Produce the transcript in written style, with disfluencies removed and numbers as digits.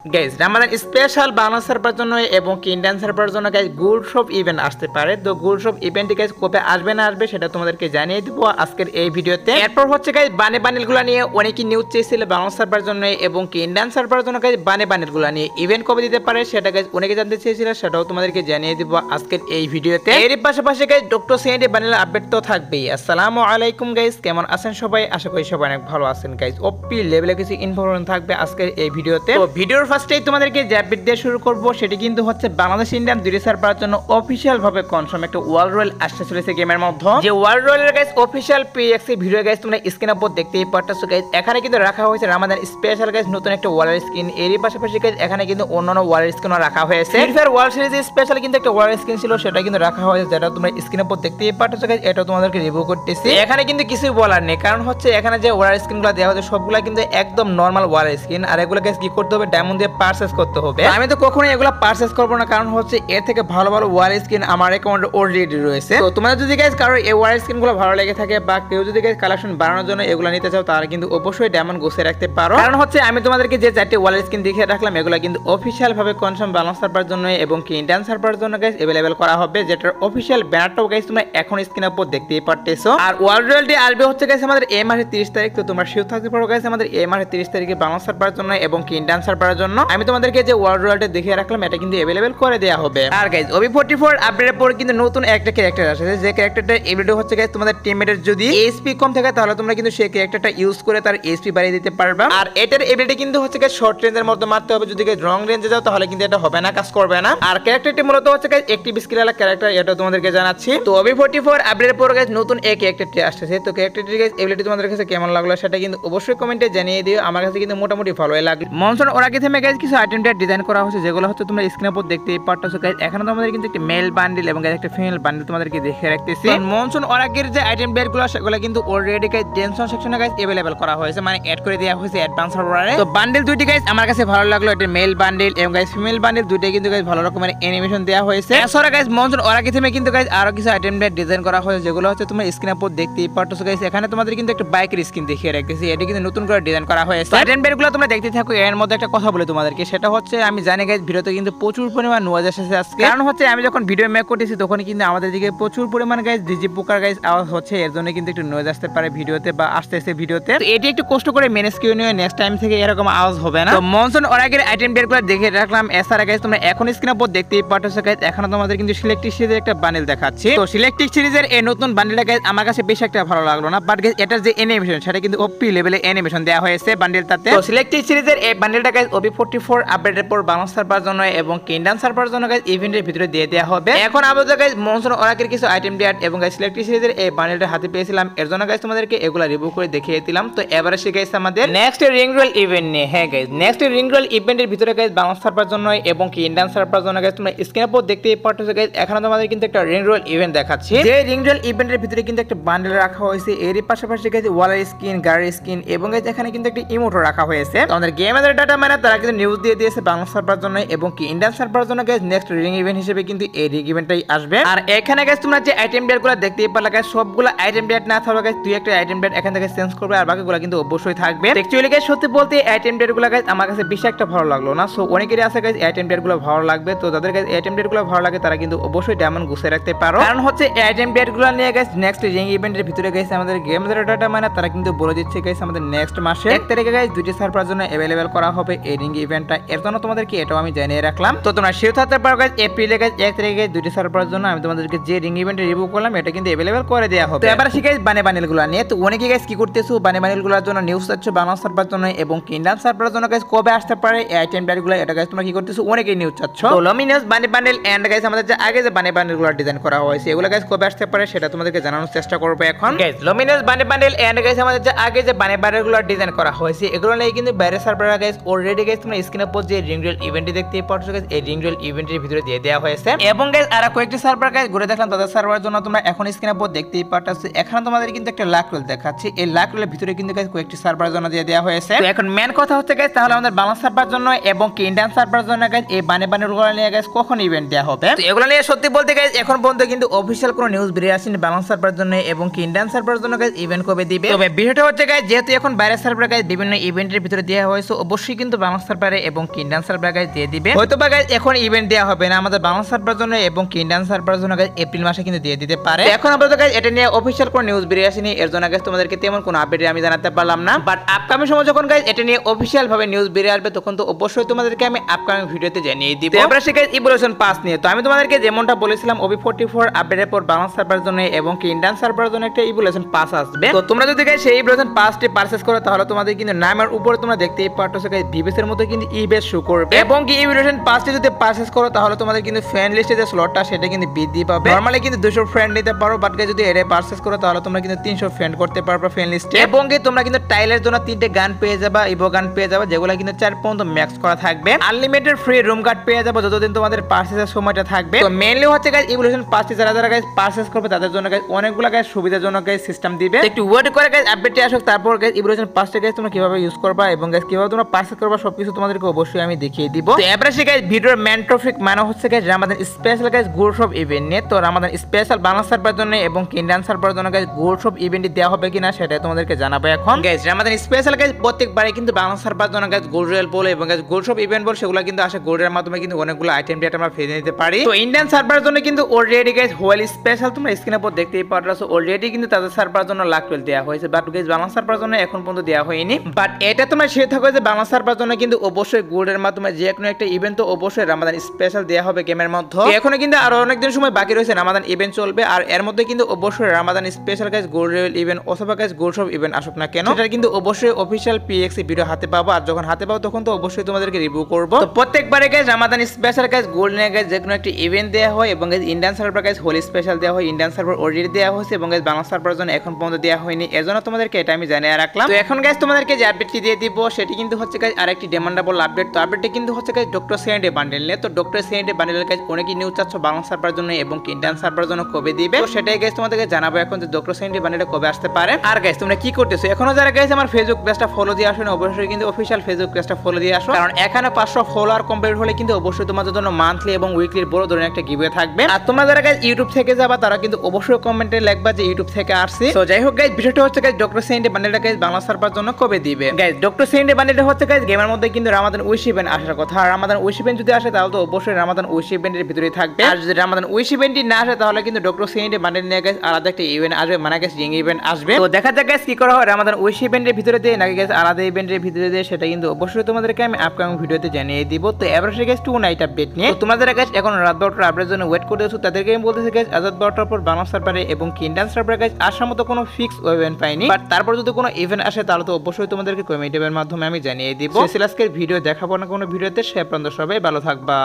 Guys আমাদের special Bangla server জন্য এবং ইন্ডিয়ান সার্ভার জন্য গাইজ গোল্ড শপ ইভেন্ট আসতে পারে। তো গোল্ড শপ ইভেন্টে গাইজ কবে আসবে না আসবে সেটা তোমাদেরকে জানিয়ে দিব আজকের এই ভিডিওতে। এরপর হচ্ছে গাইজ বান্ডেলগুলো নিয়ে অনেকেই নিউজ চেয়েছিল বাংলা সার্ভার জন্য এবং ইন্ডিয়ান সার্ভার জন্য গাইজ বান্ডেলগুলো নিয়ে ইভেন্ট কবে দিতে পারে সেটা গাইজ অনেকে জানতে চেয়েছিল, সেটাও তোমাদেরকে জানিয়ে দিব আজকের এই ভিডিওতে। এর পাশাপাশি গাইজ ডক্টর সেন্ডে বান্ডেল আপডেট তো থাকবেই। আসসালামু আলাইকুম গাইজ, কেমন আছেন সবাই? আশা করি সবাই অনেক ভালো আছেন গাইজ। ওপি লেভেলে কিছু ইনফরমেশন থাকবে আজকের এই ভিডিওতে। তো ভিডিওর ফার্স্টেই তোমাদেরকে যে আপডেট দিয়ে শুরু করব সেটি কিন্তু হচ্ছে বাংলাদেশ ইন্ডিয়ান দুইটি সার্ভারের জন্য অফিশিয়াল ভাবে কনফার্ম একটা ওয়ার্ল্ড রয়্যাল আসতে চলেছে গেমের মধ্যে। যে ওয়ার্ল্ড রয়্যালের গাইস অফিশিয়াল পিএক্সি ভিডিও গাইস তোমরা স্ক্রিনের উপর দেখতেই পারতেছো গাইস। এখানে কিন্তু রাখা হয়েছে রামাদান স্পেশাল গাইস নতুন একটা ওয়ার্ল্ড স্কিন। এরই পাশাপাশি গাইস এখানে কিন্তু অন্যান্য ওয়ার্ল্ড স্কিনও রাখা হয়েছে। Free fire world series special কিন্তু একটা ওয়ার্ল্ড স্কিন ছিল, সেটা কিন্তু রাখা হয়েছে, যেটা তোমরা স্ক্রিনের উপর দেখতেই পারতেছো গাইস। এটা তোমাদেরকে রিভিউ করতেছি। এখানে কিন্তু কিছুই বলার নেই, কারণ হচ্ছে এখানে যে ওয়ার্ল্ড স্কিনগুলো দেওয়া হয়েছে সবগুলা কিন্তু একদম নরমাল ওয়ার্ল্ড স্কিন। আর এগুলো গাইস কি করতে হবে? ডায়মন্ড দিয়ে পারচেজ করতে হবে। আমি তো কখনোই এগুলো পারচেজ করবো না, কারণ হচ্ছে এর থেকে ভালো ভালো ওয়ার স্কিন আমার অ্যাকাউন্টে অলরেডি রয়েছে। তো তোমাদের যদি গাইস কারো এই ওয়ার স্কিন গুলো ভালো লেগে থাকে বা কেউ যদি গাইস কালেকশন বাড়ানোর জন্য এগুলো নিতে চাও তাহলে কিন্তু অবশ্যই ডায়মন্ড গুছিয়ে রাখতে পারো। কারণ হচ্ছে আমি তোমাদেরকে যে চারটি ওয়ার স্কিন দেখিয়ে রাখলাম এগুলো কিন্তু অফিশিয়াল ভাবে কনফার্ম বাংলা সার্ভার জন্য এবং কি ইন্ডিয়ান সার্ভার জন্য গাইস अवेलेबल করা হবে, যেটার অফিশিয়াল ব্যানারটাও গাইস তোমরা এখন স্ক্রিনের উপর দেখতেই পারতেছো। আর ওয়ার্ল্ড রয়্যালটি আসবে হচ্ছে গাইস আমাদের এই মাসের 30 তারিখ। তো তোমরা শিওর থাকতে পারো গাইস আমাদের এই মাসের 30 তারিখে বাংলা সার্ভারের জন্য এবং কি ইন্ডিয়ান সার্ভারের জন্য আমি তোমাদেরকে যে ওয়ার্ল্ড রয়্যালটি দেখিয়ে রাখলাম এটা কিন্তু अवेलेबल করে দেয়া হবে। আর গাইস OB44 আপডেটের পর কিন্তু নতুন একটা ক্যারেক্টার আসছে, যে ক্যারেক্টারটার এবিলিটি হচ্ছে গাইস তোমাদের টিমমেটের যদি এইচপি কম থাকে তাহলে তোমরা কিন্তু সেই ক্যারেক্টারটা ইউজ করে তার এইচপি বাড়িয়ে দিতে পারবে। আর এটার এবিলিটি কিন্তু হচ্ছে গাইস শর্ট রেঞ্জের মধ্যে মারতে হবে, যদি গাইস লং রেঞ্জে যাও তাহলে কিন্তু এটা হবে না, কাজ করবে না। আর ক্যারেক্টারটি মূলত হচ্ছে গাইস অ্যাক্টিভ স্কিল ওয়ালা ক্যারেক্টার, এটা তোমাদেরকে জানাচ্ছি। তো OB44 আপডেটের পর গাইস নতুন এই ক্যারেক্টারটি আসছে। তো ক্যারেক্টারটির গাইস এবিলিটি তোমাদের কাছে কেমন লাগলো সেটা কিন্তু অবশ্যই কমেন্টে জানিয়ে দিও। আমার কাছে কিন্তু মোটামুটি ভালোই লাগলো। মনসন ওরাকি থেমে গাইস কিছু আইটেম ডিজাইন করা হয়েছে, যেগুলো হচ্ছে তোমরা স্ক্রিনের উপর দেখতেই পারতেছো গাইস। এখানে তোমাদের কিন্তু একটা মেল বান্ডেল এবং একটা ফিমেল বান্ডেল তোমাদেরকে দেখে রাখতেছি। মনসুন ওরাকের যে আইটেম বেডগুলো সেগুলো কিন্তু অলরেডি গাইস টেনশন সেকশনে গাইস अवेलेबल করা হয়েছে, মানে অ্যাড করে দেওয়া হয়েছে অ্যাডভান্স সার্ভারে। তো বান্ডেল দুইটি গাইস আমার কাছে ভালো লাগলো, এটা মেল বান্ডেল এবং গাইস ফিমেল বান্ডেল দুইটাই কিন্তু গাইস ভালো রকমের অ্যানিমেশন দেওয়া হয়েছে। এছাড়া গাইস মনসুন ওরাকি থেমে কিন্তু গাইস আরো কিছু আইটেম বেড ডিজাইন করা হয়েছে, যেগুলো হচ্ছে তোমরা স্ক্রিনের উপর দেখতেই পারতেছো গাইস। এখানে তোমাদের কিন্তু একটা বাইকের স্কিন দেখিয়ে রাখতেছি, এটা কিন্তু নতুন করে ডিজাইন করা হয়েছে। আইটেম বেডগুলো তোমরা দেখতে থাকো। এর মধ্যে একটা কথা বলে তোমাদেরকে, সেটা হচ্ছে আমি জানি গাইস ভিডিওতে কিন্তু প্রচুর পরিমাণ নয়েজ এসেছে আজকে, কারণ হচ্ছে আমি যখন ভিডিও মেক করতেছি তখন কিন্তু আমাদের দিকে প্রচুর পরিমাণ গাইস ডিজি পোকার গাইস আওয়াজ হচ্ছে, এর জন্য কিন্তু একটু নয়েজ আসতে পারে ভিডিওতে বা আসতেছে ভিডিওতে। তো এটি একটু কষ্ট করে ম্যানেজ করে নিও, নেক্সট টাইম থেকে এরকম আওয়াজ হবে না। তো মনসুন ওরাকের আইটেম বেডগুলো দেখে রাখলাম। এছাড়া গাইস তোমরা এখন স্ক্রিনের উপর দেখতেই পারতেছো গাইস, এখন তোমাদের কিন্তু সিলেক্টিভ সিরিজের একটা বান্ডেল দেখাচ্ছি। তো সিলেক্টিভ সিরিজের এই নতুন বান্ডেলটা গাইস আমার কাছে বেশ একটা ভালো লাগলো না, বাট গাইস এটার যে অ্যানিমেশন সেটা কিন্তু ওপি লেভেলে অ্যানিমেশন দেওয়া হয়েছে বান্ডেলটাতে। তো সিলেক্টিভ সিরিজের এই বান্ডেলটা গাইস OB44 আপডেটের পর বাংলা সার্ভার জন্য এবং ইন্ডিয়ান সার্ভার জন্য গাইস ইভেন্টের ভিতরে দিয়ে দেওয়া হবে। এখন আপাতত গাইস মনসুন ওরাকের কিছু আইটেম ডেট এবং গাইস সিলেক্টিভ সিরিজের এই বান্ডেলটা হাতে পেয়েছিলাম, এর জন্য গাইস তোমাদেরকে এগুলা রিভিউ করে দেখিয়ে দিলাম। তো এবারে সে গাইস আমাদের নেক্সট রিং রয়্যাল ইভেন্ট নিয়ে। হ্যাঁ গাইস নেক্সট রিং রয়্যাল ইভেন্টের ভিতরে গাইস বাংলা সার্ভার জন্য এবং ইন্ডিয়ান সার্ভার জন্য গাইস তোমরা স্ক্রিনের উপর দেখতেই পারতেছো গাইস। এখানে তোমাদের কিন্তু একটা রিং রয়্যাল ইভেন্ট দেখাচ্ছি, যে রিং রয়্যাল ইভেন্টের ভিতরে কিন্তু একটা বান্ডেল রাখা হয়েছে। এরই পাশাপাশি গাইস ওয়ালের স্কিন, গাড়ির স্কিন এবং গাইস এখানে কিন্তু একটা ইমোটও রাখা হয়েছে। আমাদের গেমের ডাটা মানে তারা কিন্তু নিউজ দিয়ে দিয়েছে বাংলা সার্ভার জন্য এবং ইন্ডিয়ান সার্ভার জন্য গাইস নেক্সট রিং ইভেন্ট হিসেবে কিন্তু এই রিং ইভেন্টটাই আসবে। আর এখানে গাইস তোমরা যে আইটেম ডেটগুলো দেখতেই পারলে গাইস সবগুলো আইটেম ডেট না থাকবে গাইস, দুই একটা আইটেম ডেট এখান থেকে চেঞ্জ করবে, আর বাকিগুলো কিন্তু অবশ্যই থাকবে। অ্যাকচুয়ালি গাইস সত্যি বলতে আইটেম ডেটগুলো গাইস আমার কাছে বেশি একটা ভালো লাগলো না। সো অনেকেরই আছে গাইস আইটেম ডেটগুলো ভালো লাগবে, তো যাদের গাইস আইটেম ডেটগুলো ভালো লাগে তারা কিন্তু অবশ্যই ডায়মন্ড গুছিয়ে রাখতে পারো। কারণ হচ্ছে আইটেম ডেটগুলো নিয়ে গাইস নেক্সট রিং ইভেন্টের ভিতরে গাইস আমাদের গেম ডাটা মানে তারা কিন্তু বলে দিচ্ছে গাইস আমাদের নেক্সট মাসে 1 তারিখে গাইস দুইটি সার্ভার জন্য अवेलेबल করা হবে এই রিং ইভেন্টটা। এর জন্য তোমাদেরকে এটাও আমি জানিয়ে রাখলাম। তো তোমরা শিওর থাকতে পারো গাইস এপ্রিলে গাইস 1 তারিখে দুইটি সার্ভার জন্য আমি তোমাদেরকে যে রিং ইভেন্টের রিভিউ করলাম এটা কিন্তু अवेलेबल করে দেয়া হবে। তো এবারে শিখে গাইস বান্ডেলগুলো নিয়ে। তো অনেকে গাইস কি করতেছো বান্ডেলগুলোর জন্য নিউজ চাচ্ছ বাংলা সার্ভার জন্য এবং ইন্ডিয়ান সার্ভার জন্য গাইস কবে আসতে পারে এই আইটেম ডেটগুলো, এটা গাইস তোমরা কি করতেছো অনেকেই নিউজ চাচ্ছ। তো লমিনাস বান্ডেল এন্ড গাইস আমাদের যে আগে যে বান্ডেলগুলো ডিজাইন করা হয়েছে এগুলো গাইস কবে আসতে পারে সেটা তোমাদেরকে জানানোর চেষ্টা করব এখন। গাইস লমিনাস বান্ডেল এন্ড গাইস আমাদের যে আগে যে বান্ডেলগুলো ডিজাইন করা হয়েছে এগুলো নিয়ে কিন্তু বাইরে সার্ভাররা গাইস অলরেডি গাইস তোমরা স্ক্রিনের উপর যে রিং রয়্যাল ইভেন্টটি দেখতেই পাচ্ছ গাইস এই রিং রয়্যাল ইভেন্টের ভিতরে দিয়ে দেওয়া হয়েছে। এবং গাইস আর কয়েকটি সার্ভার গাইস ঘুরে দেখলাম, তাদের সার্ভারের জন্য তোমরা এখন স্ক্রিনের উপর দেখতেই পাচ্ছ। এখানে তোমাদের কিন্তু একটা লাক রোল দেখাচ্ছি, এই লাক রোলের ভিতরে কিন্তু গাইস কয়েকটি সার্ভারের জন্য দিয়ে দেওয়া হয়েছে। তো এখন মেন কথা হচ্ছে গাইস তাহলে আমাদের বাংলা সার্ভার জন্য এবং ইন্ডিয়ান সার্ভার জন্য গাইস এই বান্ডেলগুলো নিয়ে গাইস কখন ইভেন্ট দেওয়া হবে। তো এগুলো নিয়ে সত্যি বলতে গাইস এখন পর্যন্ত কিন্তু অফিশিয়াল কোনো নিউজ বেরিয়ে আসেনি বাংলা সার্ভার জন্য এবং ইন্ডিয়ান সার্ভার জন্য গাইস ইভেন্ট কবে দিবে। তবে বিষয়টা হচ্ছে গাইস যেহেতু এখন বাইরের সার্ভার গাইস বিভিন্ন ইভেন্টের ভিতরে দেওয়া হয়েছে অবশ্যই কিন্তু বাংলা সার্ভারে এবং কিন্ডান সার্ভারে গাইস দিয়ে দিবে। হয়তো বা গাইস এখন ইভেন্ট দেওয়া হবে না আমাদের বাংলা সার্ভারের জন্য এবং কিন্ডান সার্ভারের জন্য গাইস এপ্রিল মাসে কিন্তু দিয়ে দিতে পারে। এখন আপাতত গাইস এটা নিয়ে অফিশিয়াল কোনো নিউজ বেরিয়ে আসেনি, এর জন্য গাইস তোমাদেরকে তেমন কোনো আপডেট আমি জানাতে পারলাম না। বাট আপকামিং সময় যখন গাইস এটা নিয়ে অফিশিয়াল ভাবে নিউজ বেরিয়ে আসবে তখন তো অবশ্যই তোমাদেরকে আমি আপকামিং ভিডিওতে জানিয়ে দিব। এবার সে গাইস ইভলিউশন পাস নিয়ে তো আমি তোমাদেরকে যেমনটা বলেছিলাম OB44 আপডেটের পর বাংলা সার্ভারের জন্য এবং কিন্ডান সার্ভারের জন্য একটা ইভলিউশন পাস আসবে। তো তোমরা যদি গাইস সেই ইভলিউশন পাসটি পারচেজ করো তাহলে তোমাদের কিন্তু নামের উপরে তোমরা দেখতেই পারছো গাইস ভিভিএস এর মধ্যে কিন্তু ইবেস শো করবে এবং কি ইভলিউশন পাসটি যদি পারচেজ করো তাহলে তোমাদের কিন্তু ফ্রেন্ড লিস্টে যে স্লটটা সেটা কিন্তু বৃদ্ধি পাবে। নরমালি কিন্তু 200 ফ্রেন্ড নিতে পারো, বাট গাইস যদি এটা পারচেজ করো তাহলে তোমরা কিন্তু 300 ফ্রেন্ড করতে পারবে ফ্রেন্ড লিস্টে এবং কি তোমরা কিন্তু টাইলের জন্য 3টে গান পেয়ে যাবে, ইভো গান পেয়ে যাবে যেগুলো কিন্তু 4 পর্যন্ত ম্যাক্স করা থাকবে। আনলিমিটেড ফ্রি রুম কার্ড পেয়ে যাবে যতদিন তোমাদের পারচেজের সময়টা থাকবে। তো মেইনলি হচ্ছে গাইস ইভলিউশন পাসটি যারা গাইস পারচেজ করবে তাদের জন্য গাইস অনেকগুলো গাইস সুবিধাজনক গাইস সিস্টেম দিবে। একটু ওয়েট করে গাইস আপডেটটি আসুক, তারপর গাইস ইভলিউশন পাসটি গাইস তোমরা কিভাবে ইউজ করবা এবং গাইস কিভাবে তোমরা পারচেজ করবা সবকিছু তোমাদেরকে অবশ্যই আমি দেখিয়ে দিব। তো এবারে সে গাইস ভিডিওর মেইন টপিক মানে হচ্ছে guys Ramadan special guys gold shop event নিয়ে। তো রামাদান স্পেশাল বাংলা সার্ভারের জন্য এবং কিন্ডান সার্ভারের জন্য গাইস গোল্ড শপ ইভেন্ট দেওয়া হবে কিনা সেটা তোমাদেরকে জানাবো এখন। গাইস রামাদান স্পেশাল গাইস প্রত্যেকবারে কিন্তু বাংলা সার্ভারের জন্য গাইস গোল্ড রয়্যাল বল এবং গাইস গোল্ড শপ ইভেন্ট বল সেগুলো কিন্তু আসে গোল্ডের মাধ্যমে কিন্তু অনেকগুলো আইটেম ডেটা আমরা ফ্রি নিতে পারি। তো ইন্ডিয়ান সার্ভারের জন্য কিন্তু অলরেডি গাইস হোয়াইল স্পেশাল তোমরা স্ক্রিনের উপর দেখতেই পারছো অলরেডি কিন্তু তাদের সার্ভারের জন্য লাখ টুয়েল দেওয়া হয়েছে, বাট গাইস বাংলা সার্ভারের জন্য এখন পর্যন্ত দেওয়া হয়নি। বাট এটা তোমরা শিওর থাকো যে বাংলা সার্ভারের জন্য কিন্তু অবশ্যই গোল্ডের মাধ্যমে যে কোনো একটা ইভেন্ট তো অবশ্যই রামাদান স্পেশাল দেওয়া হবে গেমের মধ্যে। এখনো কিন্তু আরো অনেক দিন সময় বাকি রয়েছে রামাদান ইভেন্ট চলবে, আর এর মধ্যে কিন্তু অবশ্যই Ramadan special guys gold royal event অথবা গাইস গোল্ড শপ ইভেন্ট আসুক না কেন সেটা কিন্তু অবশ্যই অফিশিয়াল PXE ভিডিও হাতে পাবো, আর যখন হাতে পাবো তখন তো অবশ্যই তোমাদেরকে রিভিউ করব। তো প্রত্যেকবারে guys Ramadan special guys gold নিয়ে গাইস যে কোনো একটা ইভেন্ট দেওয়া হয় এবং guys Indian server guys Holi special দেওয়া হয়, ইন্ডিয়ান সার্ভার অলরেডি দেওয়া হয়েছে এবং গাইস বাংলা সার্ভারের জন্য এখন পর্যন্ত দেওয়া হয়নি, এর জন্য তোমাদেরকে এটা আমি জানিয়ে রাখলাম। তো এখন গাইস তোমাদেরকে যে আপডেটটি দিয়ে দিব সেটি কিন্তু হচ্ছে গাইস আরেকটি ডিমান্ডেবল আপডেট। তো আপডেটটি কিন্তু হচ্ছে গাইস ডক্টর সেন্ডে বান্ডেল নিয়ে। তো ডক্টর সেন্ডে বান্ডেলের গাইস অনেকই নিউজ চাচ্ছ বাংলা সার্ভারের জন্য এবং ইন্ডিয়ান সার্ভারের জন্য কবে দিবে, তো সেটাই গাইস তোমাদেরকে জানাবো এখন যে ডক্টর সেন্ডে বান্ডেলটা কবে আসতে পারে। আর গাইস তোমরা কি করতেছো এখনো যারা গাইস আমার ফেসবুক পেজটা ফলো দিয়ে আসো অবশ্যই কিন্তু অফিশিয়াল ফেসবুক পেজটা ফলো দিয়ে আসো, কারণ এখানে 500 ফলোয়ার কমপ্লিট হলে কিন্তু অবশ্যই তোমাদের জন্য মান্থলি এবং উইকলি বড় ধরনের একটা গিভওয়ে থাকবে। আর তোমরা যারা গাইস ইউটিউব থেকে যাবা তারা কিন্তু অবশ্যই কমেন্টে লিখবা যে ইউটিউব থেকে আসছি। তো যাই হোক গাইস বিষয়টা হচ্ছে গাইস ডক্টর সেন্ডে বান্ডেলটা গাইস বাংলা সার্ভারের জন্য কবে দিবে। গাইস ডক্টর সেন্ডে বান্ডেলটা হচ্ছে গাইস গেমের মধ্যে কিন্তু রামাদান উইশ ইভেন্ট আসার কথা, আর রামাদান উইশ ইভেন্ট যদি আসে তাহলে তো অবশ্যই রামাদান উইশ ইভেন্টের ভিতরেই থাকবে, আর যদি রামাদান উইশ ইভেন্টটি না আসে তাহলে কিন্তু ডক্টর সেন্ডে বান্ডেল নিয়ে গাইস আলাদা একটা ইভেন্ট আসবে, মানে গাইস রিং ইভেন্ট আসবে। তো দেখা যাক গাইস কি করা হয় রামাদান উইশ ইভেন্টের ভিতরে দিয়ে নাকি গাইস আলাদা ইভেন্টের ভিতরে দিয়ে সেটা কিন্তু অবশ্যই তোমাদেরকে আমি আপকামিং ভিডিওতে জানিয়ে দিব। তো এবার সে গাইস 2 নাইট আপডেট নিয়ে। তো তোমরা যারা গাইস এখন রাত 12টার আপডেটের জন্য ওয়েট করতেছো তাদেরকে আমি বলতেছি গাইস রাত 12টার পর বাংলা সার্ভারে এবং কিন্ডান সার্ভারে গাইস আসার মতো কোনো ফিক্স ইভেন্ট পাইনি, বাট তারপর যদি কোনো ইভেন্ট আসে তাহলে তো অবশ্যই তোমাদেরকে কমেন্টের মাধ্যমে আমি জানিয়ে দিব। আজকের ভিডিও দেখাবো না কোনো ভিডিওতে, সে পর্যন্ত সবাই ভালো থাকবা।